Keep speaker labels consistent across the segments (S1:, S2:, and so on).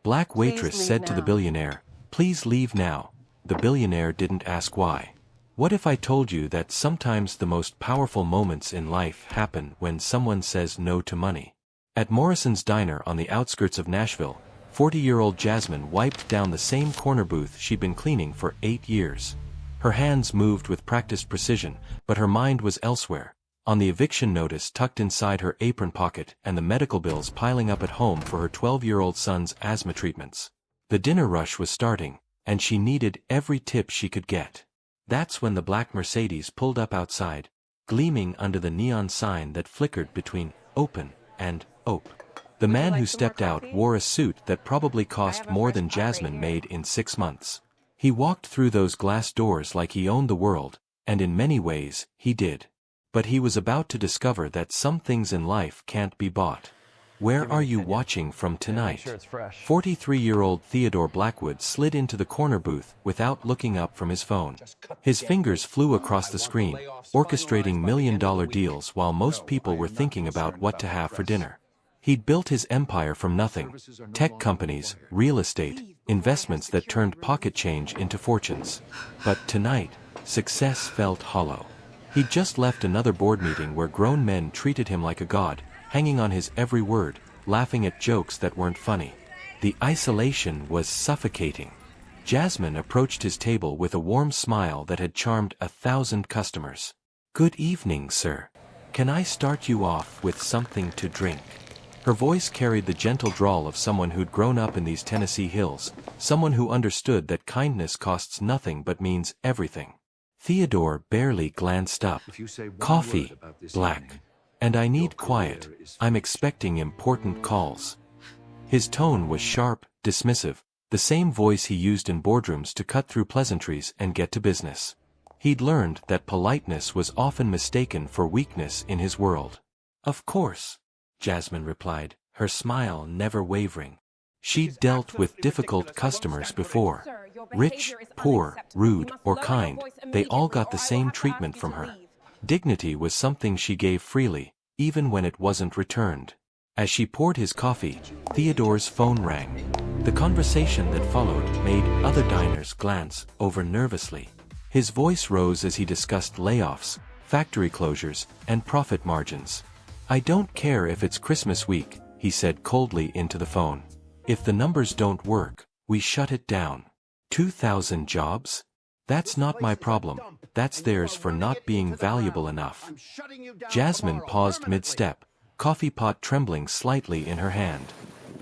S1: Black
S2: Please
S1: Waitress
S2: leave
S1: said to the
S2: now.
S1: billionaire, "Please leave now." The billionaire didn't ask why. "What if I told you that sometimes the most powerful moments in life happen when someone says no to money?" At Morrison's Diner on the outskirts of Nashville, 40-year-old Jasmine wiped down the same corner booth she'd been cleaning for 8 years. Her hands moved with practiced precision, but her mind was elsewhere, on the eviction notice tucked inside her apron pocket and the medical bills piling up at home for her 12-year-old son's asthma treatments. The dinner rush was starting, and she needed every tip she could get. That's when the black Mercedes pulled up outside, gleaming under the neon sign that flickered between "Open" and "Ope." The
S2: Would you
S1: man
S2: like
S1: who
S2: some more
S1: stepped out
S2: coffee?
S1: wore a suit that probably cost
S2: have a
S1: more
S2: fresh
S1: than
S2: pot right
S1: Jasmine
S2: here.
S1: made in 6 months. He walked through those glass doors like he owned the world, and in many ways, he did. But he was about to discover that some things in life can't be bought. Where are you watching from tonight? 43-year-old Theodore Blackwood slid into the corner booth without looking up from his phone. His fingers flew across the screen, orchestrating million-dollar deals while most people were thinking about what to have for dinner. He'd built his empire from nothing: tech companies, real estate, investments that turned pocket change into fortunes. But tonight, success felt hollow. He'd just left another board meeting where grown men treated him like a god, hanging on his every word, laughing at jokes that weren't funny. The isolation was suffocating. Jasmine approached his table with a warm smile that had charmed 1,000 customers. "Good evening, sir. Can I start you off with something to drink?" Her voice carried the gentle drawl of someone who'd grown up in these Tennessee hills, someone who understood that kindness costs nothing but means everything. Theodore barely glanced up. "Coffee, black. And I need quiet. I'm expecting important calls." His tone was sharp, dismissive, the same voice he used in boardrooms to cut through pleasantries and get to business. He'd learned that politeness was often mistaken for weakness in his world. "Of course," Jasmine replied, her smile never wavering. She'd dealt with difficult customers before. Rich, poor, rude, or kind, they all got the same treatment from her. Dignity was something she gave freely, even when it wasn't returned. As she poured his coffee, Theodore's phone rang. The conversation that followed made other diners glance over nervously. His voice rose as he discussed layoffs, factory closures, and profit margins. "I don't care if it's Christmas week," he said coldly into the phone. "If the numbers don't work, we shut it down. 2,000 jobs? That's not my problem. That's theirs for not being valuable enough." Jasmine paused mid-step, coffee pot trembling slightly in her hand.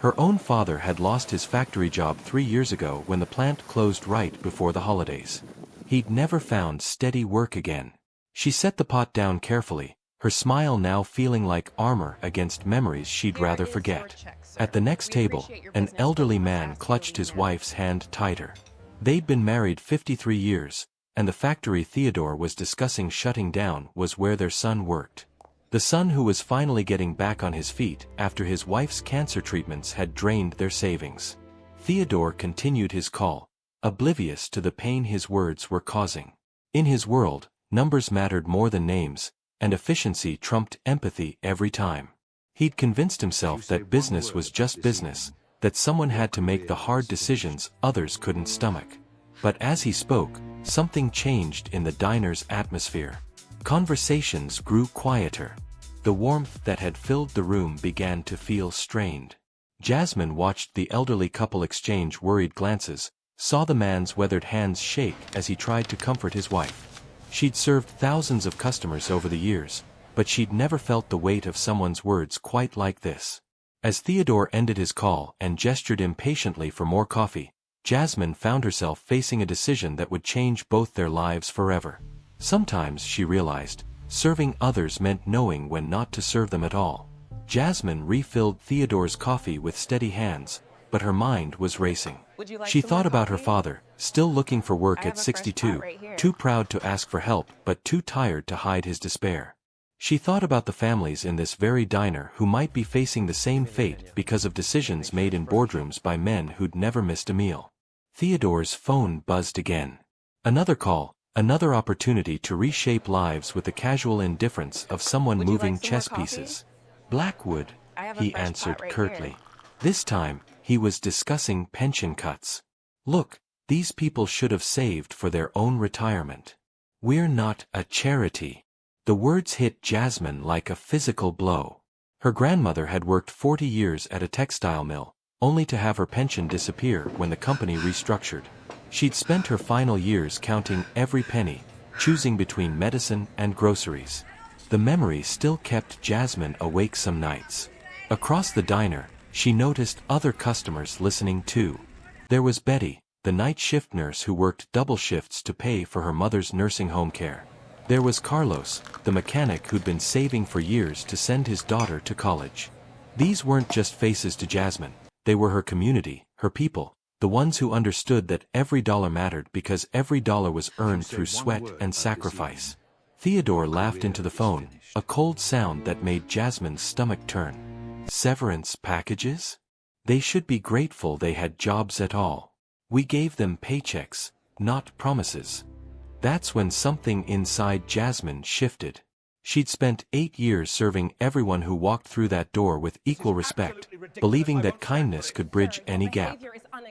S1: Her own father had lost his factory job 3 years ago when the plant closed right before the holidays. He'd never found steady work again. She set the pot down carefully, her smile now feeling like armor against memories she'd rather forget. At the next table, an elderly man clutched his wife's hand tighter. They'd been married 53 years, and the factory Theodore was discussing shutting down was where their son worked. The son who was finally getting back on his feet after his wife's cancer treatments had drained their savings. Theodore continued his call, oblivious to the pain his words were causing. In his world, numbers mattered more than names, and efficiency trumped empathy every time. He'd convinced himself that business was just business, that someone had to make the hard decisions others couldn't stomach. But as he spoke, something changed in the diner's atmosphere. Conversations grew quieter. The warmth that had filled the room began to feel strained. Jasmine watched the elderly couple exchange worried glances, saw the man's weathered hands shake as he tried to comfort his wife. She'd served thousands of customers over the years, but she'd never felt the weight of someone's words quite like this. As Theodore ended his call and gestured impatiently for more coffee, Jasmine found herself facing a decision that would change both their lives forever. Sometimes, she realized, serving others meant knowing when not to serve them at all. Jasmine refilled Theodore's coffee with steady hands, but her mind was racing. She thought about her father, still looking for work at 62, too proud to ask for help but too tired to hide his despair. She thought about the families in this very diner who might be facing the same fate because of decisions made in boardrooms by men who'd never missed a meal. Theodore's phone buzzed again. Another call, another opportunity to reshape lives with the casual indifference of someone moving chess pieces. "Blackwood," he answered curtly. This time, he was discussing pension cuts. Look, these people should have saved for their own retirement. We're not a charity. The words hit Jasmine like a physical blow. Her grandmother had worked 40 years at a textile mill, only to have her pension disappear when the company restructured. She'd spent her final years counting every penny, choosing between medicine and groceries. The memory still kept Jasmine awake some nights. Across the diner, she noticed other customers listening too. There was Betty, the night shift nurse who worked double shifts to pay for her mother's nursing home care. There was Carlos, the mechanic who'd been saving for years to send his daughter to college. These weren't just faces to Jasmine, they were her community, her people, the ones who understood that every dollar mattered because every dollar was earned through sweat and sacrifice. Theodore laughed into the phone, a cold sound that made Jasmine's stomach turn. Severance packages? They should be grateful they had jobs at all. We gave them paychecks, not promises. That's when something inside Jasmine shifted. She'd spent 8 years serving everyone who walked through that door with equal respect, believing that kindness could bridge any gap.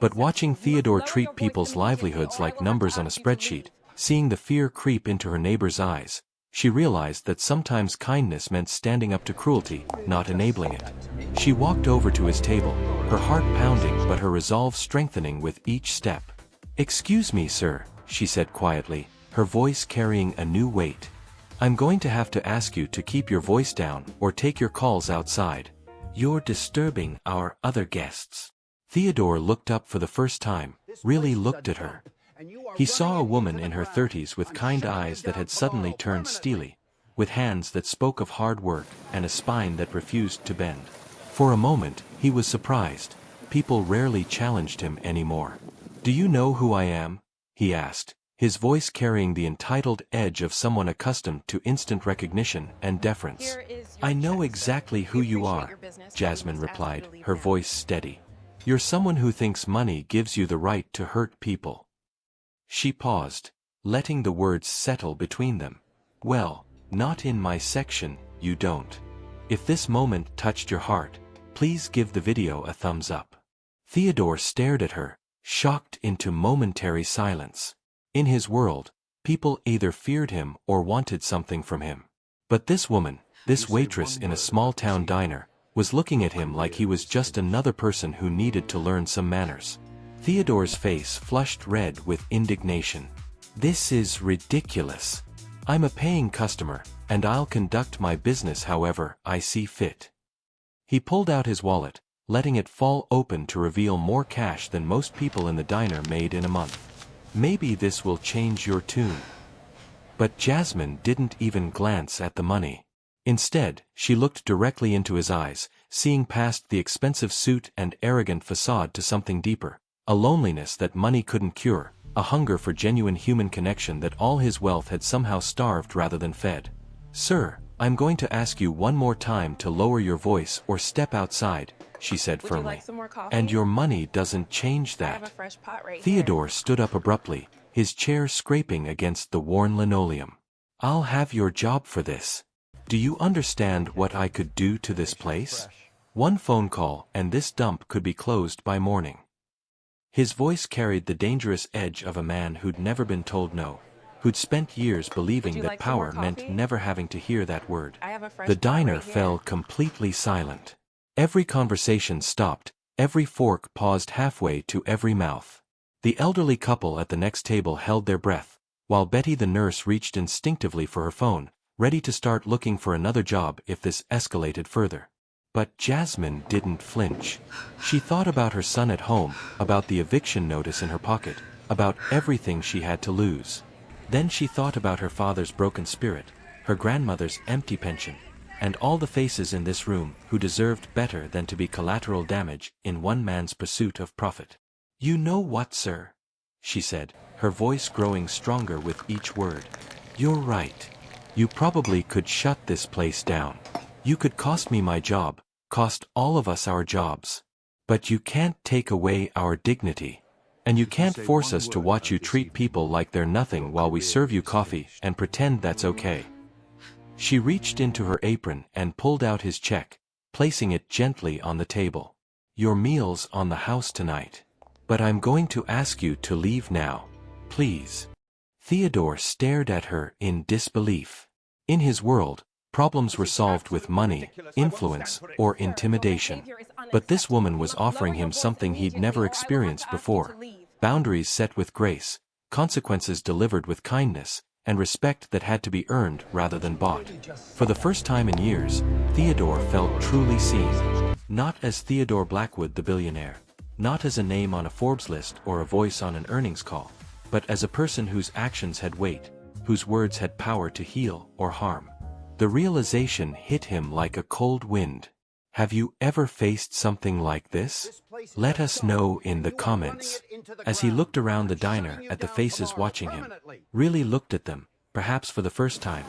S1: But watching Theodore treat people's livelihoods like numbers on a spreadsheet, seeing the fear creep into her neighbor's eyes, she realized that sometimes kindness meant standing up to cruelty, not enabling it. She walked over to his table, her heart pounding but her resolve strengthening with each step. "Excuse me, sir," she said quietly, her voice carrying a new weight. "I'm going to have to ask you to keep your voice down or take your calls outside. You're disturbing our other guests." Theodore looked up for the first time, really looked at her. He saw a woman in her 30s with kind eyes that had suddenly turned steely, with hands that spoke of hard work and a spine that refused to bend. For a moment, he was surprised. People rarely challenged him anymore. "Do you know who I am?" he asked, his voice carrying the entitled edge of someone accustomed to instant recognition and deference. "I know exactly who you are," Jasmine replied, her voice steady. "You're someone who thinks money gives you the right to hurt people." She paused, letting the words settle between them. "Well, not in my section, you don't. If this moment touched your heart, please give the video a thumbs up." Theodore stared at her, shocked into momentary silence. In his world, people either feared him or wanted something from him. But this woman, this waitress in a small-town diner, was looking at him like he was just another person who needed to learn some manners. Theodore's face flushed red with indignation. "This is ridiculous. I'm a paying customer, and I'll conduct my business however I see fit." He pulled out his wallet, letting it fall open to reveal more cash than most people in the diner made in a month. "Maybe this will change your tune." But Jasmine didn't even glance at the money. Instead, she looked directly into his eyes, seeing past the expensive suit and arrogant facade to something deeper, a loneliness that money couldn't cure, a hunger for genuine human connection that all his wealth had somehow starved rather than fed. "Sir, I'm going to ask you one more time to lower your voice or step outside," she said firmly.
S2: Would you like some more coffee?
S1: "And your money doesn't change
S2: I have a
S1: that."
S2: fresh pot right
S1: Theodore
S2: here.
S1: stood up abruptly, his chair scraping against the worn linoleum. "I'll have your job for this. Do you understand what I could do to this place? One phone call and this dump could be closed by morning." His voice carried the dangerous edge of a man who'd never been told no, who'd spent years believing that
S2: like some more
S1: power meant
S2: coffee?
S1: never having to hear that word.
S2: I have a fresh
S1: The
S2: pot
S1: diner
S2: right here.
S1: fell completely silent. Every conversation stopped, every fork paused halfway to every mouth. The elderly couple at the next table held their breath, while Betty the nurse reached instinctively for her phone, ready to start looking for another job if this escalated further. But Jasmine didn't flinch. She thought about her son at home, about the eviction notice in her pocket, about everything she had to lose. Then she thought about her father's broken spirit, her grandmother's empty pension, and all the faces in this room who deserved better than to be collateral damage in one man's pursuit of profit. "You know what, sir?" she said, her voice growing stronger with each word. "You're right. You probably could shut this place down. You could cost me my job, cost all of us our jobs. But you can't take away our dignity. And you can't force us to watch you treat people like they're nothing while we serve you coffee and pretend that's okay." She reached into her apron and pulled out his check, placing it gently on the table. Your meal's on the house tonight. But I'm going to ask you to leave now. Please. Theodore stared at her in disbelief. In his world, problems were solved with money, influence, or intimidation. But this woman was offering him something he'd never experienced before. Boundaries set with grace, consequences delivered with kindness, and respect that had to be earned rather than bought. For the first time in years, Theodore felt truly seen. Not as Theodore Blackwood the billionaire. Not as a name on a Forbes list or a voice on an earnings call. But as a person whose actions had weight, whose words had power to heal or harm. The realization hit him like a cold wind. Have you ever faced something like this? Let us know in the comments. As he looked around the diner at the faces watching him, really looked at them, perhaps for the first time,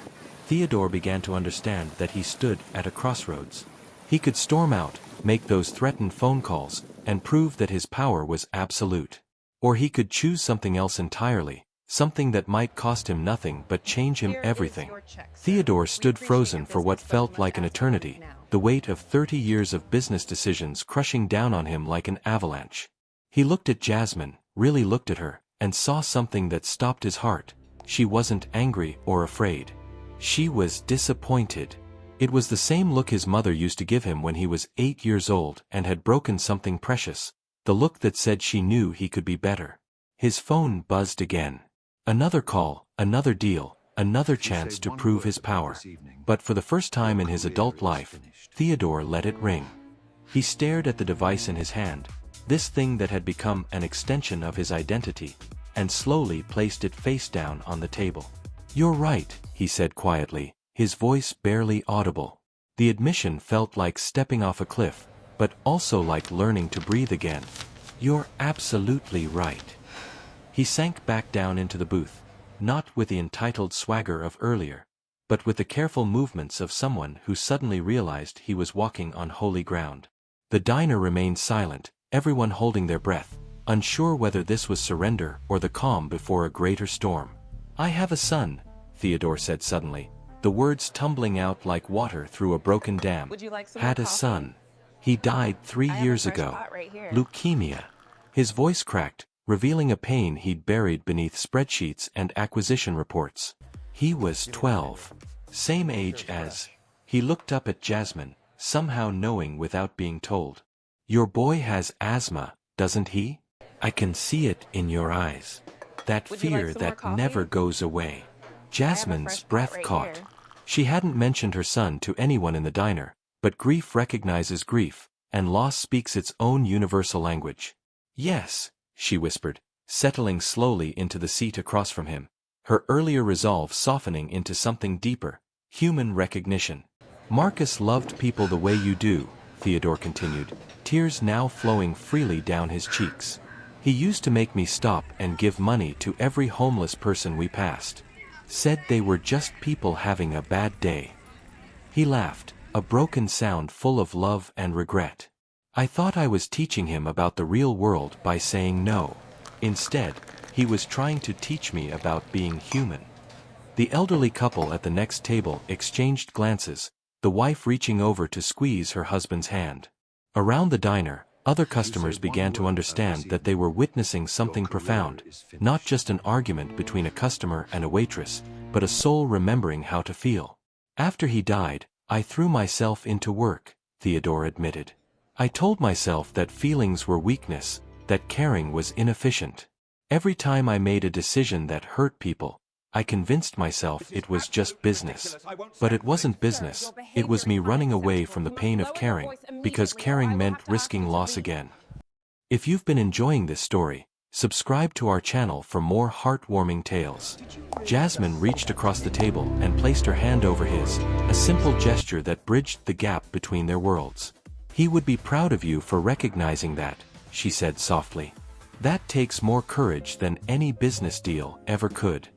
S1: Theodore began to understand that he stood at a crossroads. He could storm out, make those threatened phone calls, and prove that his power was absolute. Or he could choose something else entirely, something that might cost him nothing but change him everything. Theodore stood frozen for what felt like an eternity, the weight of 30 years of business decisions crushing down on him like an avalanche. He looked at Jasmine, really looked at her, and saw something that stopped his heart. She wasn't angry or afraid. She was disappointed. It was the same look his mother used to give him when he was 8 years old and had broken something precious, the look that said she knew he could be better. His phone buzzed again. Another call, another deal, another chance to prove his power. But for the first time in his adult life, Theodore let it ring. He stared at the device in his hand, this thing that had become an extension of his identity, and slowly placed it face down on the table. "You're right," he said quietly, his voice barely audible. The admission felt like stepping off a cliff, but also like learning to breathe again. "You're absolutely right." He sank back down into the booth, not with the entitled swagger of earlier, but with the careful movements of someone who suddenly realized he was walking on holy ground. The diner remained silent, everyone holding their breath, unsure whether this was surrender or the calm before a greater storm. "I have a son," Theodore said suddenly, the words tumbling out like water through a broken dam. "Had a son. He died 3 years ago. Leukemia." His voice cracked, revealing a pain he'd buried beneath spreadsheets and acquisition reports. He was 12. Same age as... He looked up at Jasmine, somehow knowing without being told. "Your boy has asthma, doesn't he? I can see it in your eyes. That fear that never goes away." Jasmine's breath caught. She hadn't mentioned her son to anyone in the diner, but grief recognizes grief, and loss speaks its own universal language. "Yes," she whispered, settling slowly into the seat across from him, her earlier resolve softening into something deeper, human recognition. "Marcus loved people the way you do," Theodore continued, tears now flowing freely down his cheeks. "He used to make me stop and give money to every homeless person we passed. Said they were just people having a bad day." He laughed, a broken sound full of love and regret. "I thought I was teaching him about the real world by saying no. Instead, he was trying to teach me about being human." The elderly couple at the next table exchanged glances, the wife reaching over to squeeze her husband's hand. Around the diner, other customers began to understand that they were witnessing something profound, not just an argument between a customer and a waitress, but a soul remembering how to feel. "After he died, I threw myself into work," Theodore admitted. "I told myself that feelings were weakness, that caring was inefficient. Every time I made a decision that hurt people, I convinced myself it was just business. But it wasn't business, it was me running away from the pain of caring, because caring meant risking loss again." If you've been enjoying this story, subscribe to our channel for more heartwarming tales. Jasmine reached across the table and placed her hand over his, a simple gesture that bridged the gap between their worlds. "He would be proud of you for recognizing that," she said softly. "That takes more courage than any business deal ever could."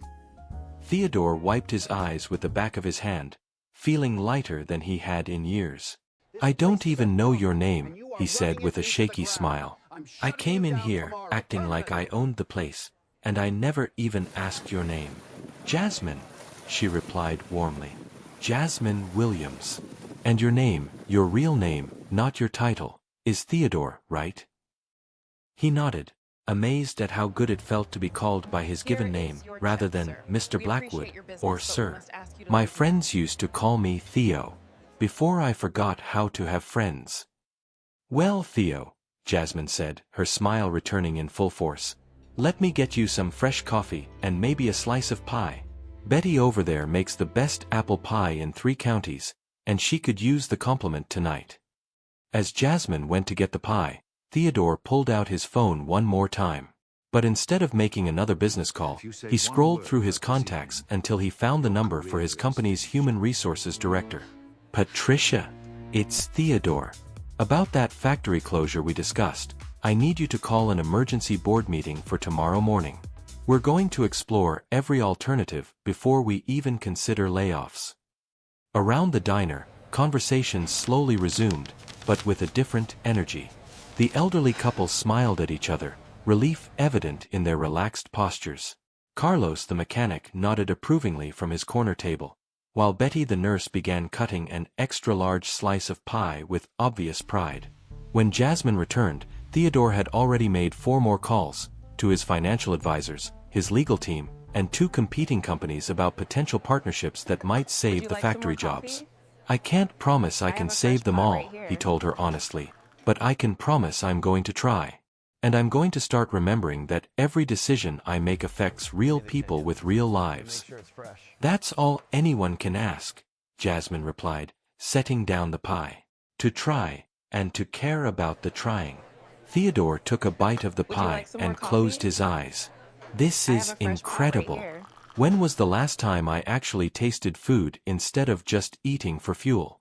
S1: Theodore wiped his eyes with the back of his hand, feeling lighter than he had in years. "I don't even know your name," he said with a shaky smile. "I came in here acting like I owned the place, and I never even asked your name." "Jasmine," she replied warmly. "Jasmine Williams. And your name, your real name, not your title, is Theodore, right?" He nodded, amazed at how good it felt to be called by his given name rather than Mr. Blackwood or Sir. "My friends used to call me Theo, before I forgot how to have friends." "Well, Theo," Jasmine said, her smile returning in full force, "let me get you some fresh coffee and maybe a slice of pie. Betty over there makes the best apple pie in 3 counties, and she could use the compliment tonight." As Jasmine went to get the pie, Theodore pulled out his phone one more time. But instead of making another business call, he scrolled through his contacts until he found the number for his company's human resources director. "Patricia, it's Theodore. About that factory closure we discussed, I need you to call an emergency board meeting for tomorrow morning. We're going to explore every alternative before we even consider layoffs." Around the diner, conversations slowly resumed, but with a different energy. The elderly couple smiled at each other, relief evident in their relaxed postures. Carlos the mechanic nodded approvingly from his corner table, while Betty the nurse began cutting an extra-large slice of pie with obvious pride. When Jasmine returned, Theodore had already made 4 more calls, to his financial advisors, his legal team, and 2 competing companies about potential partnerships that might save the factory jobs. "I can't promise I can save them all," he told her honestly, "but I can promise I'm going to try. And I'm going to start remembering that every decision I make affects real people with real lives." "That's all anyone can ask," Jasmine replied, setting down the pie. "To try, and to care about the trying." Theodore took a bite of the pie and closed his eyes. "This is incredible. When was the last time I actually tasted food instead of just eating for fuel?"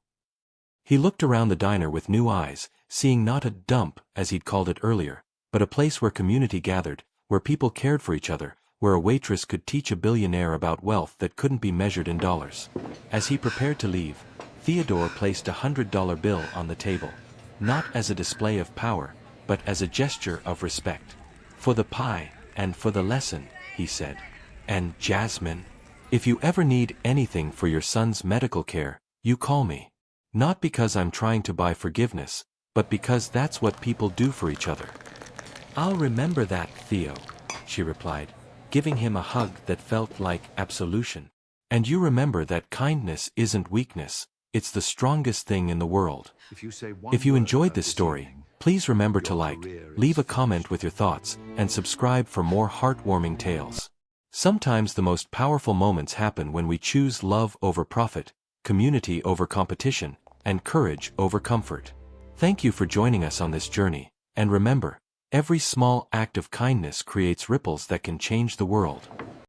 S1: He looked around the diner with new eyes, seeing not a dump, as he'd called it earlier, but a place where community gathered, where people cared for each other, where a waitress could teach a billionaire about wealth that couldn't be measured in dollars. As he prepared to leave, Theodore placed a $100 bill on the table, not as a display of power, but as a gesture of respect. "For the pie, and for the lesson," he said. "And Jasmine, if you ever need anything for your son's medical care, you call me. Not because I'm trying to buy forgiveness, but because that's what people do for each other." "I'll remember that, Theo," she replied, giving him a hug that felt like absolution. "And you remember that kindness isn't weakness, it's the strongest thing in the world." If you enjoyed this story, please remember to like, leave a comment with your thoughts, and subscribe for more heartwarming tales. Sometimes the most powerful moments happen when we choose love over profit, community over competition, and courage over comfort. Thank you for joining us on this journey, and remember, every small act of kindness creates ripples that can change the world.